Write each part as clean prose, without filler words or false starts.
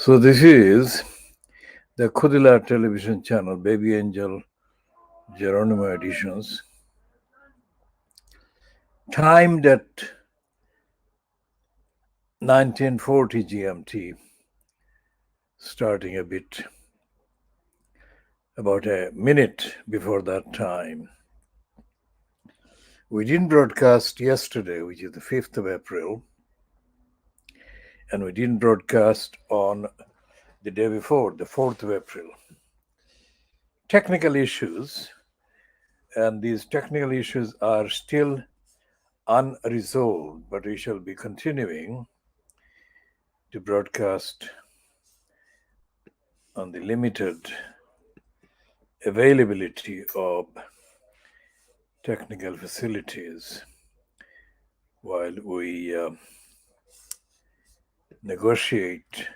So this is the Khoodeelaar television channel, Baby Angel Geronimo editions, timed at 1940 GMT, starting a bit about a minute before that time. We didn't broadcast yesterday, which is the 5th of April, and we didn't broadcast on the day before, the 4th of April. Technical issues, and these technical issues are still unresolved, but we shall be continuing to broadcast on the limited availability of technical facilities while we negotiate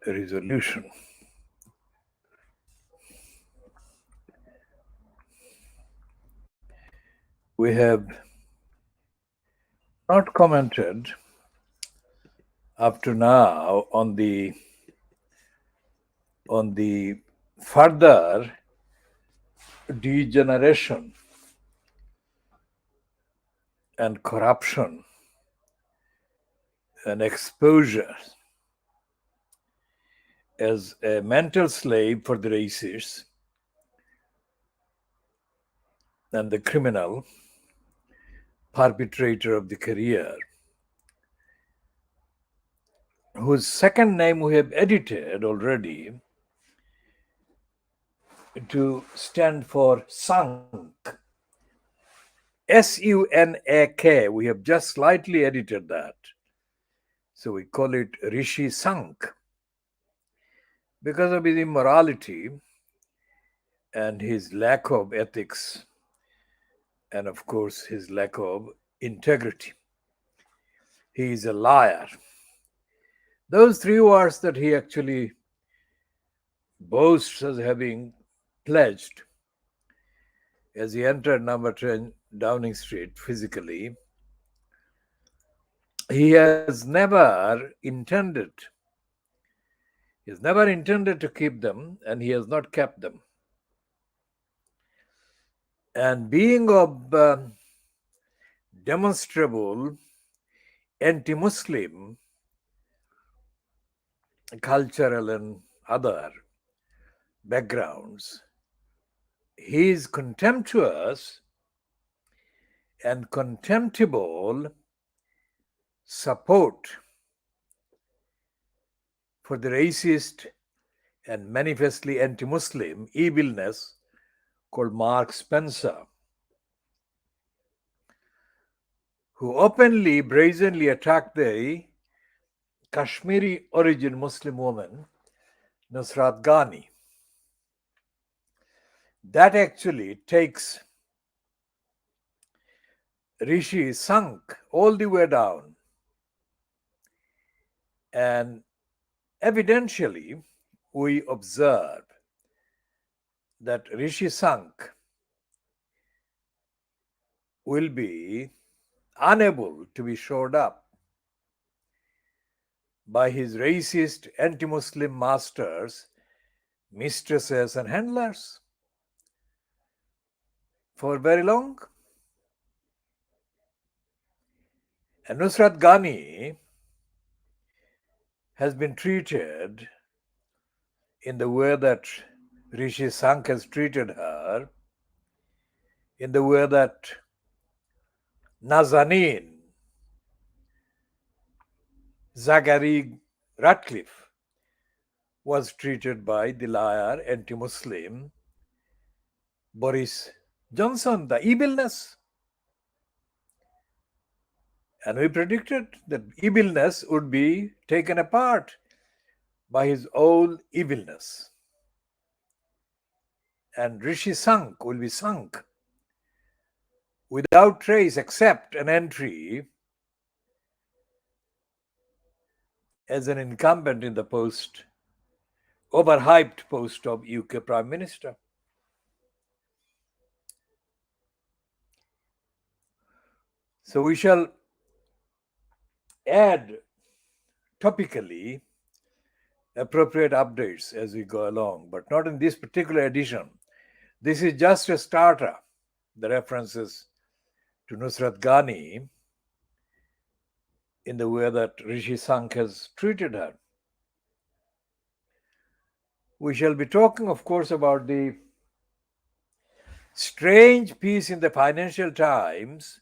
a resolution. We have not commented up to now on the further degeneration and corruption and exposure as a mental slave for the racists and the criminal perpetrator of the career, whose second name we have edited already to stand for Sunk. S-U-N-A-K. We have just slightly edited that. So we call it Rishi Sunk because of his immorality and his lack of ethics and, of course, his lack of integrity. He is a liar. Those three words that he actually boasts as having pledged as he entered number 10 Downing Street physically, he has never intended to keep them, and he has not kept them. And being of demonstrable anti-Muslim cultural and other backgrounds, he is contemptuous and contemptible support for the racist and manifestly anti-Muslim evilness called Mark Spencer, who openly, brazenly attacked the Kashmiri origin Muslim woman, Nusrat Ghani. That actually takes Rishi Sunk all the way down. And evidentially, we observe that Rishi Sunk will be unable to be shored up by his racist anti-Muslim masters, mistresses, and handlers for very long. And Nusrat Ghani has been treated in the way that Rishi Sunk has treated her, in the way that Nazanin Zaghari Ratcliffe was treated by the liar anti-Muslim Boris Johnson, the evilness. And we predicted that evilness would be taken apart by his own evilness. And Rishi Sunk will be sunk without trace except an entry as an incumbent in the post, overhyped post of UK Prime Minister. So we shall add topically appropriate updates as we go along, but not in this particular edition. This is just a starter. The references to Nusrat Ghani in the way that Rishi Sank has treated her. We shall be talking, of course, about the strange piece in the Financial Times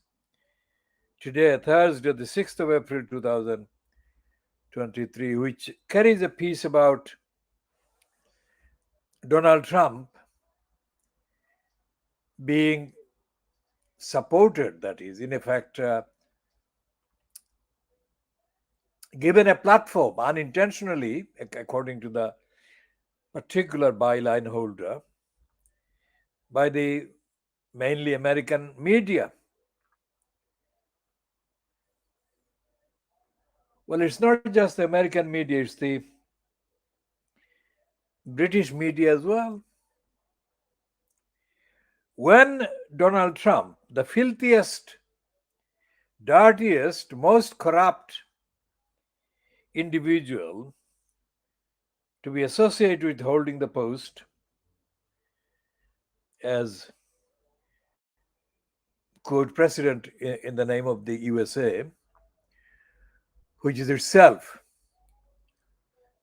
today, Thursday, the 6th of April 2023, which carries a piece about Donald Trump being supported, that is, in effect, given a platform unintentionally, according to the particular byline holder, by the mainly American media. Well, it's not just the American media, it's the British media as well. When Donald Trump, the filthiest, dirtiest, most corrupt individual to be associated with holding the post as quote president in the name of the USA, which is itself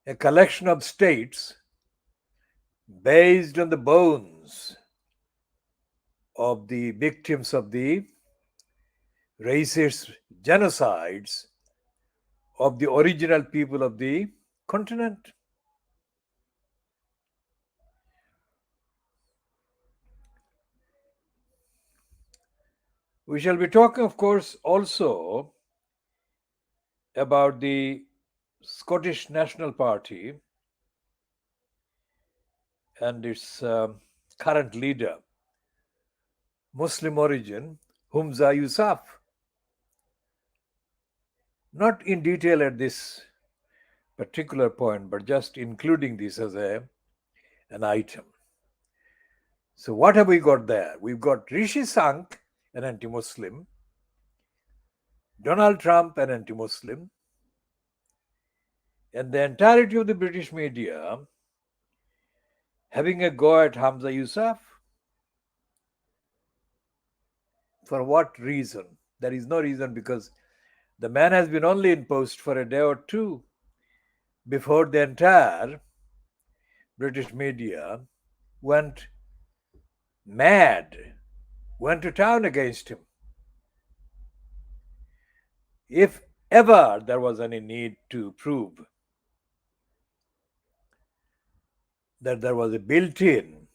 a collection of states based on the bones of the victims of the racist genocides of the original people of the continent. We shall be talking, of course, also about the Scottish National Party and its current leader, Muslim origin, Humza Yousaf. Not in detail at this particular point, but just including this as an item. So what have we got there? We've got Rishi Sank, an anti-Muslim, Donald Trump, an anti-Muslim, and the entirety of the British media having a go at Humza Yousaf. For what reason? There is no reason, because the man has been only in post for a day or two before the entire British media went mad, went to town against him. If ever there was any need to prove that there was a built-in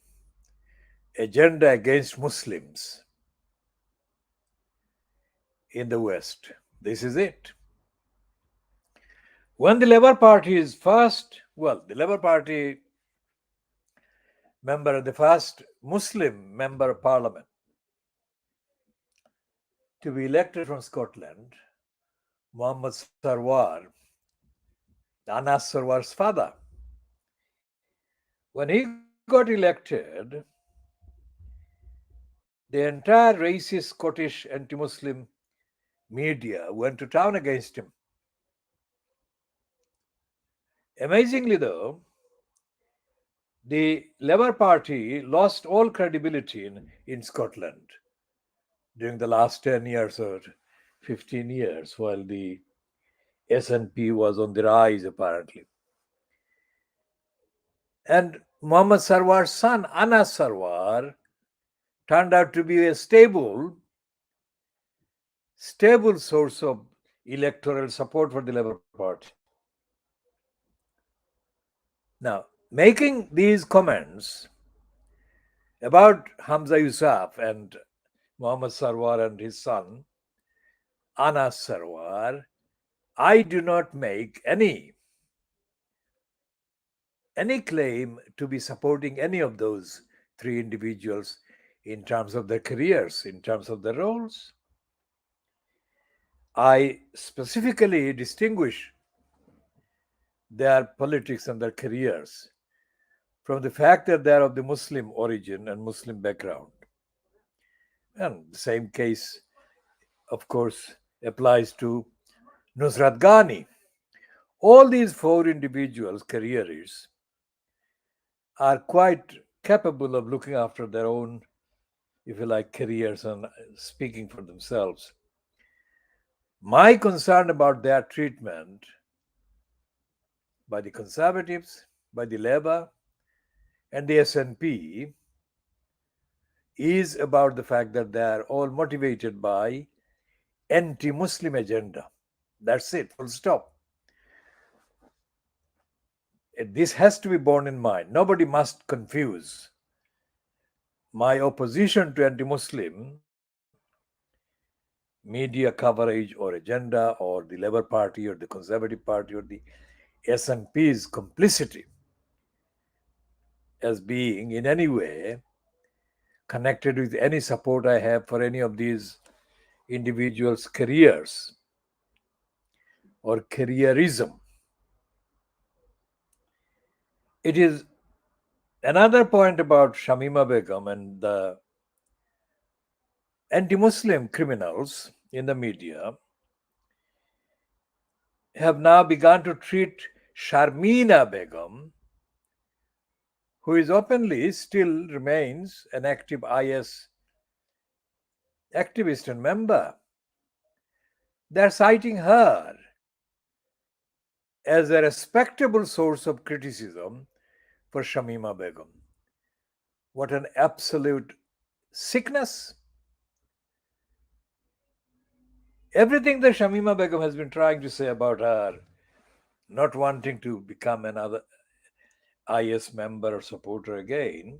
agenda against Muslims in the West, this is it. When the Labour Party is the Labour Party member, the first Muslim member of Parliament to be elected from Scotland, Muhammad Sarwar, Anas Sarwar's father. When he got elected, the entire racist Scottish anti-Muslim media went to town against him. Amazingly, though, the Labour Party lost all credibility in Scotland during the last 10 years or 15 years, while the SNP was on the rise, apparently. And Muhammad Sarwar's son, Anas Sarwar, turned out to be a stable source of electoral support for the Labour Party. Now, making these comments about Humza Yousaf and Muhammad Sarwar and his son, Anas Sarwar, I do not make any claim to be supporting any of those three individuals in terms of their careers, in terms of their roles. I specifically distinguish their politics and their careers from the fact that they are of the Muslim origin and Muslim background. And the same case, of course, applies to Nusrat Ghani, All these four individuals, careerists, are quite capable of looking after their own, if you like, careers and speaking for themselves. My concern about their treatment by the Conservatives, by the Labour, and the SNP is about the fact that they are all motivated by anti-Muslim agenda. That's it, full stop. This has to be borne in mind. Nobody must confuse my opposition to anti-Muslim media coverage or agenda or the Labour Party or the Conservative Party or the SNP's complicity as being in any way connected with any support I have for any of these individuals' careers or careerism. It is another point about Shamima Begum and the anti-Muslim criminals in the media have now begun to treat Sharmina Begum, who is openly still remains an active IS activist and member. They're citing her as a respectable source of criticism for Shamima Begum. What an absolute sickness. Everything that Shamima Begum has been trying to say about her not wanting to become another IS member or supporter again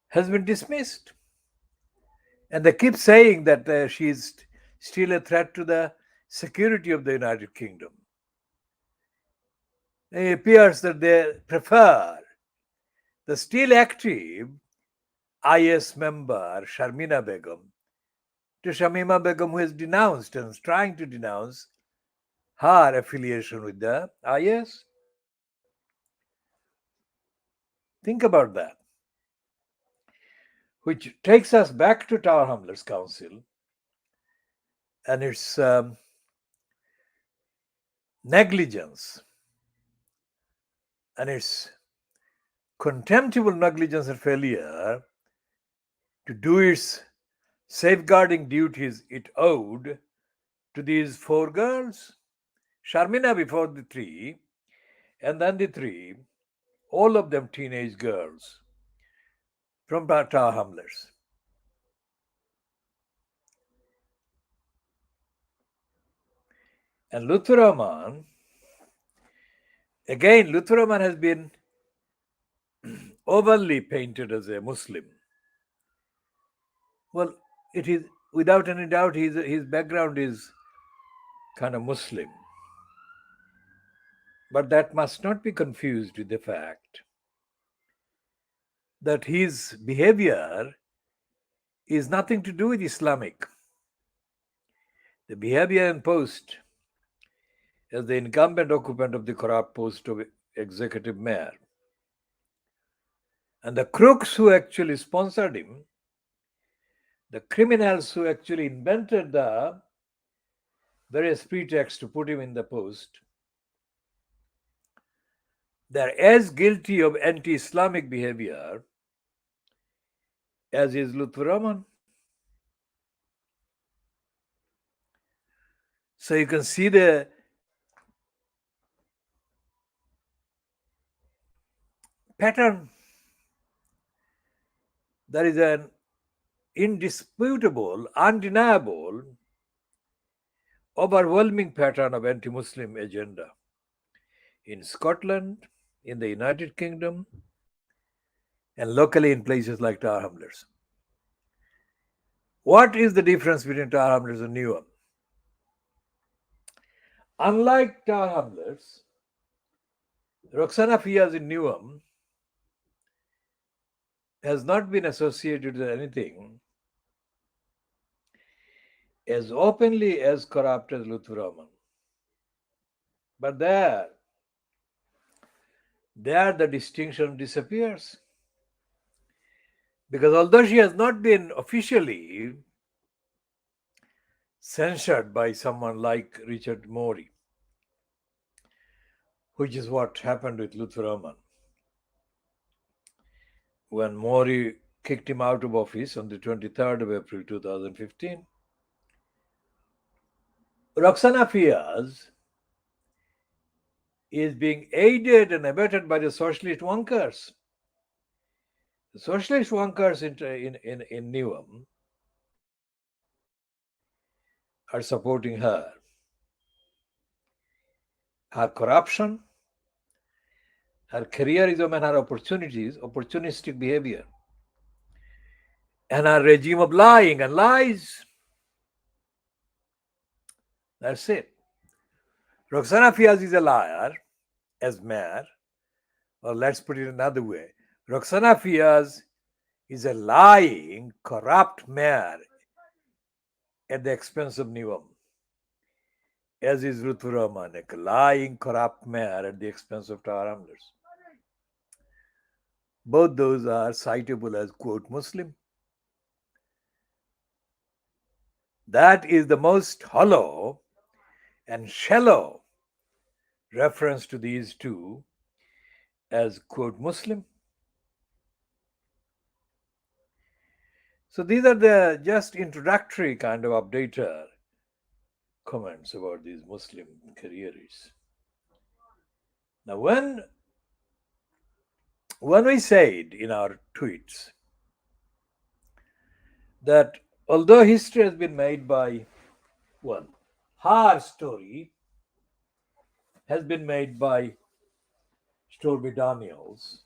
has been dismissed. And they keep saying that she is still a threat to the security of the United Kingdom. It appears that they prefer the still active IS member Sharmina Begum to Shamima Begum, who has denounced and is trying to denounce her affiliation with the IS. Think about that. Which takes us back to Tower Hamlets Council and its negligence and its contemptible negligence and failure to do its safeguarding duties it owed to these four girls. Sharmina before the three, and then the three, all of them teenage girls from Tower Hamlets. And Lutfur Rahman, again, Lutfur Rahman has been overly painted as a Muslim. Well, it is without any doubt his background is kind of Muslim. But that must not be confused with the fact that his behavior is nothing to do with Islamic. The behavior and post as the incumbent occupant of the corrupt post of executive mayor and the crooks who actually sponsored him, the criminals who actually invented the various pretexts to put him in the post, they're as guilty of anti-Islamic behavior as is Lutfur Rahman. So you can see the pattern. There is an indisputable, undeniable, overwhelming pattern of anti-Muslim agenda in Scotland, in the United Kingdom, and locally in places like Tower Hamlets. What is the difference between Tower Hamlets and Newham? Unlike Tower Hamlets, Roxana Fiaz in Newham has not been associated with anything as openly as corrupt as Lutfur Rahman. But there the distinction disappears. Because although she has not been officially censured by someone like Richard Morey, which is what happened with Lutfur Rahman. When Mori kicked him out of office on the 23rd of April 2015, Roxana Fiaz is being aided and abetted by the socialist wonkers. The socialist wonkers in Newham are supporting her. Her corruption, her careerism, and her opportunistic behavior, and her regime of lying and lies. That's it. Roxana Fiaz is a liar as mayor, or let's put it another way. Roxana Fiaz is a lying, corrupt mayor at the expense of Newham, as is Lutfur Rahman, a lying, corrupt mayor at the expense of Tower Hamlets. Both those are citable as, quote, Muslim. That is the most hollow and shallow reference to these two as, quote, Muslim. So these are the just introductory kind of updater comments about these Muslim careerists. Now, when we said in our tweets that although history has been made by one, her story has been made by Stormy Daniels,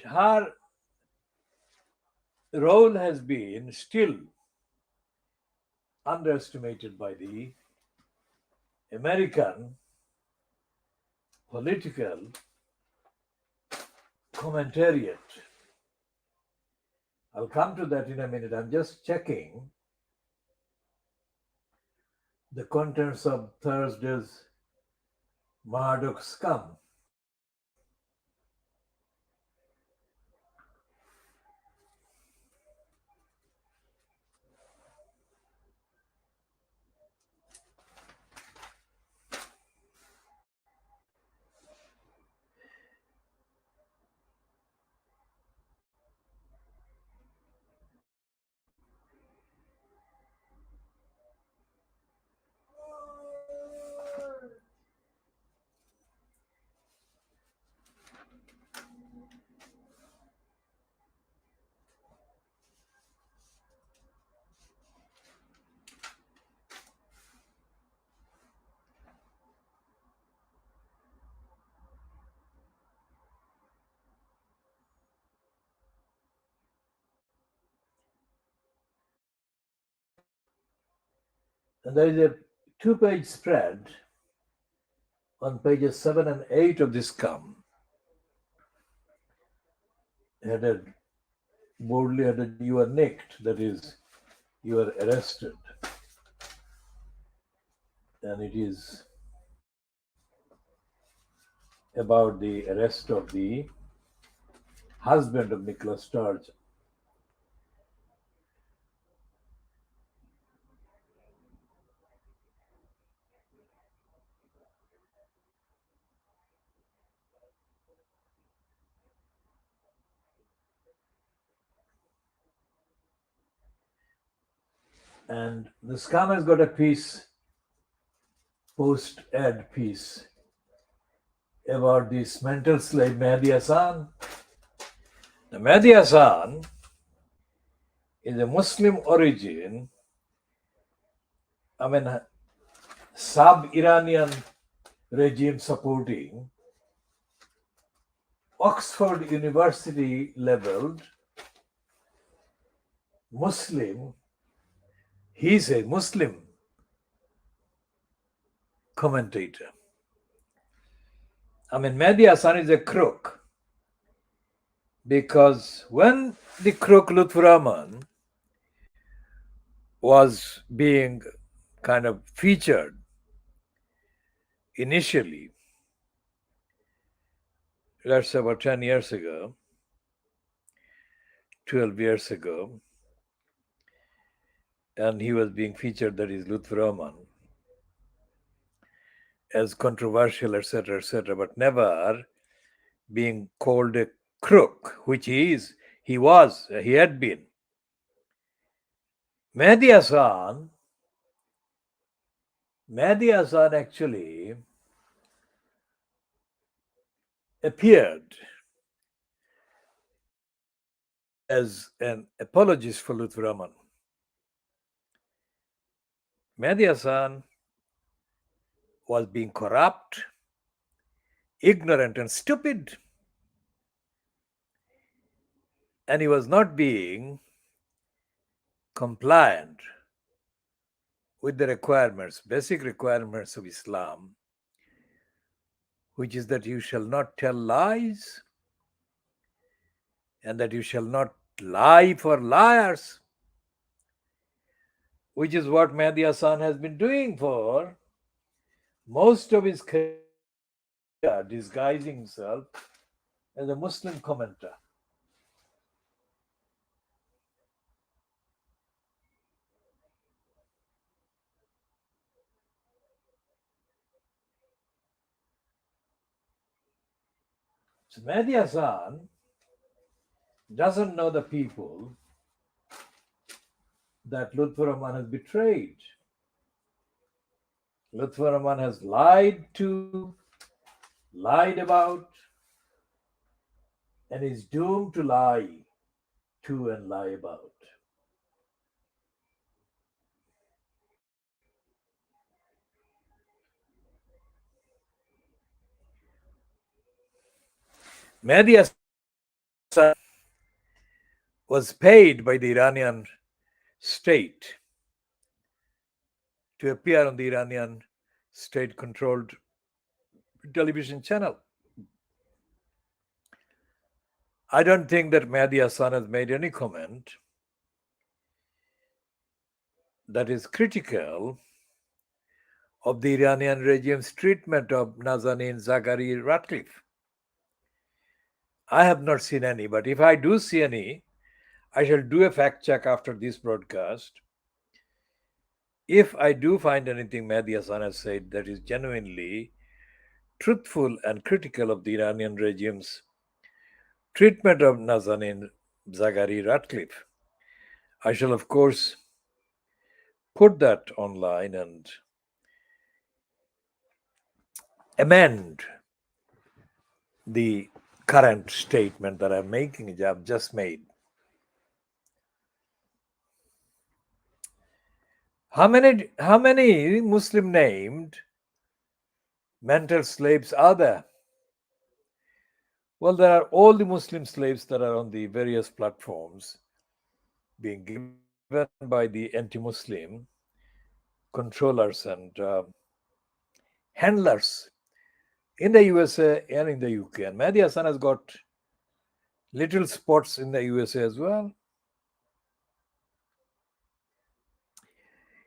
her role has been still underestimated by the American political commentariat. I'll come to that in a minute. I'm just checking the contents of Thursday's Murdoch Scum. And there is a two-page spread on pages 7 and 8 of this Scum, headed boldly headed, "You are nicked," that is, you are arrested. And it is about the arrest of the husband of Nicholas Sturgeon. And the Scum has got a piece, post-ed piece, about this mental slave Mehdi Hassan. The Mehdi Hassan is a Muslim origin, sub-Iranian regime supporting, Oxford University leveled Muslim, he's a Muslim commentator. Mehdi Hassan is a crook, because when the crook Lutfur Rahman was being kind of featured initially, let's say about 10 years ago, 12 years ago, and he was being featured, that is Lutfur Rahman, as controversial, etc., but never being called a crook, which he had been. Mehdi Hasan, Mehdi Hasan actually appeared as an apologist for Lutfur Rahman. Mehdi Hasan was being corrupt, ignorant, and stupid, and he was not being compliant with the requirements, basic requirements of Islam, which is that you shall not tell lies and that you shall not lie for liars, which is what Mehdi Hasan has been doing for most of his career, disguising himself as a Muslim commentator. So Mehdi Hasan doesn't know the people that Lutfur Rahman has betrayed. Lutfur Rahman has lied to, lied about, and is doomed to lie to and lie about. Mehdi Hasan was paid by the Iranian state to appear on the Iranian state controlled television channel. I don't think that Mehdi Hasan has made any comment that is critical of the Iranian regime's treatment of Nazanin Zaghari Ratcliffe. I have not seen any, but if I do see any, I shall do a fact check after this broadcast. If I do find anything Mehdi Hasan has said that is genuinely truthful and critical of the Iranian regime's treatment of Nazanin Zaghari Ratcliffe, I shall, of course, put that online and amend the current statement that I've just made. How many Muslim named mental slaves are there? Well, there are all the Muslim slaves that are on the various platforms being given by the anti-Muslim controllers and handlers in the USA and in the UK. And Mehdi Hasan has got little spots in the USA as well.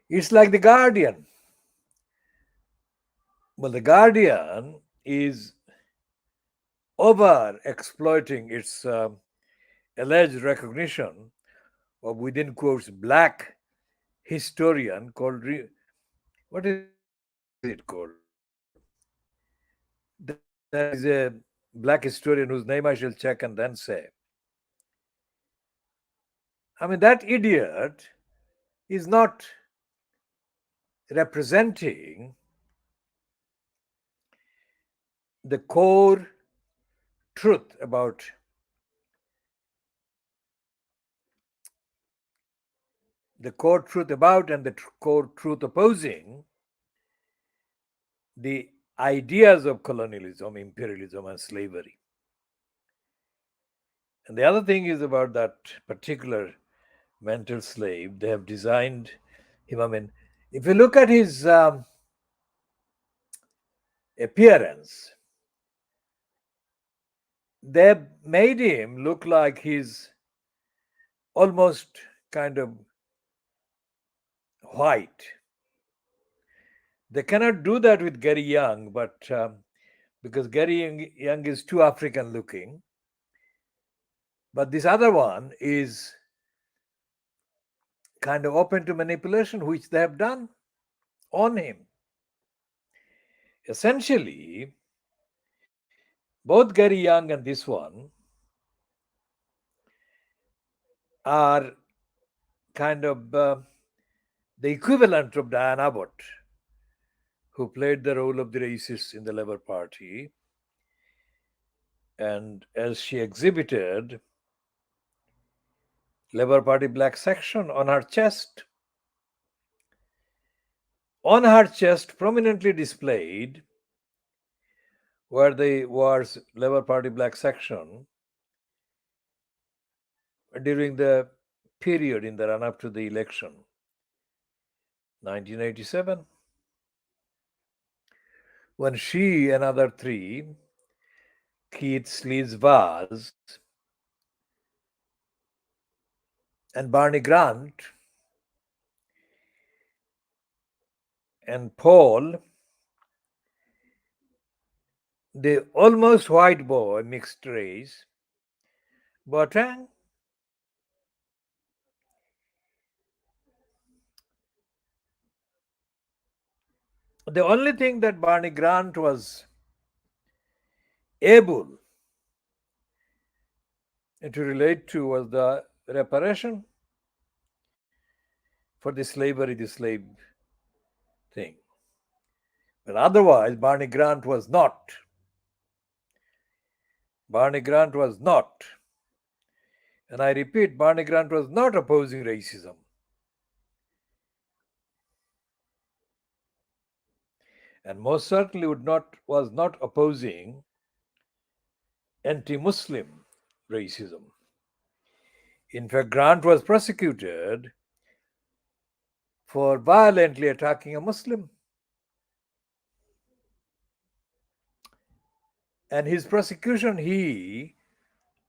It's like The Guardian. Well, The Guardian is over exploiting its alleged recognition of, within quotes, black historian called, what is it called? There is a black historian whose name I shall check and then say. I mean, that idiot is not representing the core truth about and the core truth opposing the ideas of colonialism, imperialism, and slavery. And the other thing is about that particular mental slave. They have designed him. I mean, if you look at his appearance, they made him look like he's almost kind of white. They cannot do that with Gary Young, but because Gary Young is too African looking. But this other one is kind of open to manipulation, which they have done on him. Essentially, both Gary Young and this one are kind of the equivalent of Diane Abbott, who played the role of the racist in the Labour Party. And as she exhibited Labour Party black section on her chest prominently displayed were the words Labour Party black section during the period in the run up to the election, 1987, when she and other three, Keith Sleaze Vaz, and Barney Grant and Paul, the almost white boy, mixed race, Boateng, the only thing that Barney Grant was able to relate to was the reparation for the slavery, the slave thing. But otherwise, Barney Grant was not. Barney Grant was not. And I repeat, Barney Grant was not opposing racism. And most certainly was not opposing anti-Muslim racism. In fact, Grant was prosecuted for violently attacking a Muslim. And his prosecution, he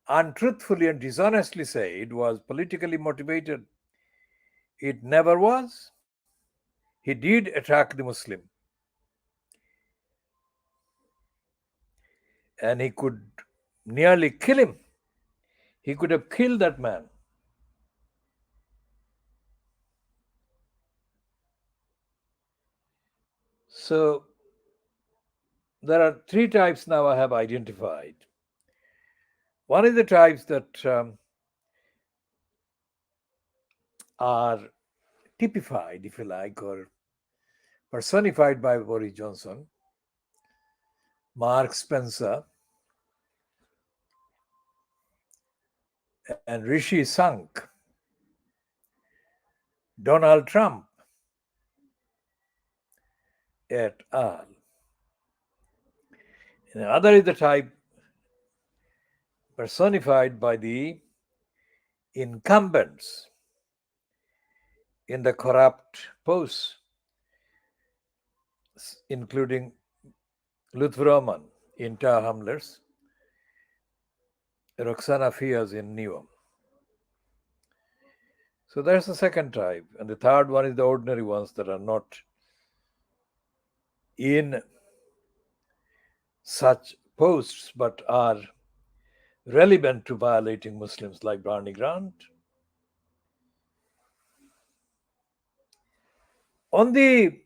untruthfully and dishonestly said, was politically motivated. It never was. He did attack the Muslim. And he could nearly kill him. He could have killed that man. So there are three types now I have identified. One is the types that are typified, if you like, or personified by Boris Johnson, Mark Spencer, and Rishi Sunk, Donald Trump, et al. And the other is the type personified by the incumbents in the corrupt posts, including Lutfi Rahman in Tar Hamlers, Roxana Fiaz in Neom. So that's the second type. And the third one is the ordinary ones that are not in such posts but are relevant to violating Muslims, like Barney Grant. On the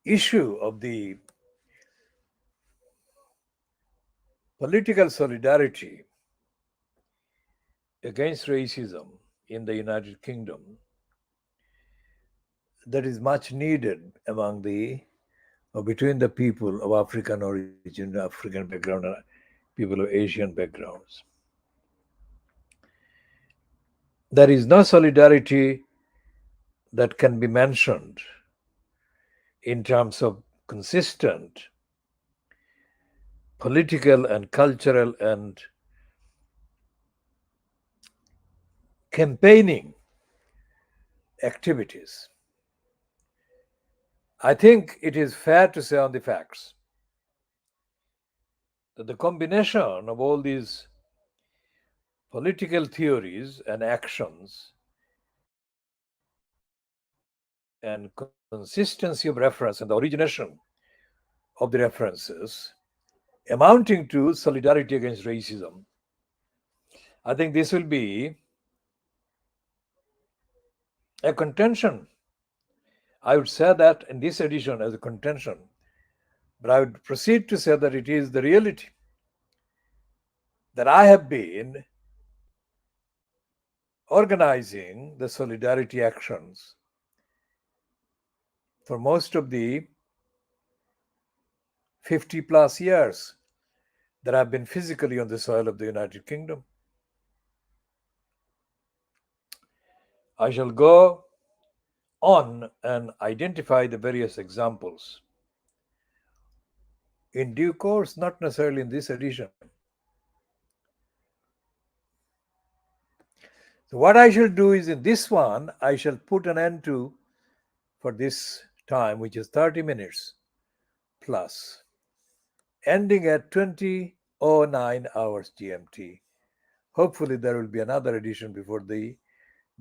issue of the political solidarity against racism in the United Kingdom, that is much needed among the or between the people of African origin, African background, and people of Asian backgrounds. There is no solidarity that can be mentioned in terms of consistent political and cultural and campaigning activities. I think it is fair to say on the facts that the combination of all these political theories and actions and consistency of reference and the origination of the references amounting to solidarity against racism, I think this will be a contention. I would say that in this edition as a contention But I would proceed to say that it is the reality that I have been organizing the solidarity actions for most of the 50 plus years that I've been physically on the soil of the United Kingdom. I shall go on and identify the various examples in due course, not necessarily in this edition. So, what I shall do is in this one, I shall put an end to for this time, which is 30 minutes plus, ending at 20:09 hours GMT. Hopefully, there will be another edition before the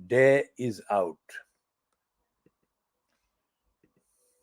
day is out.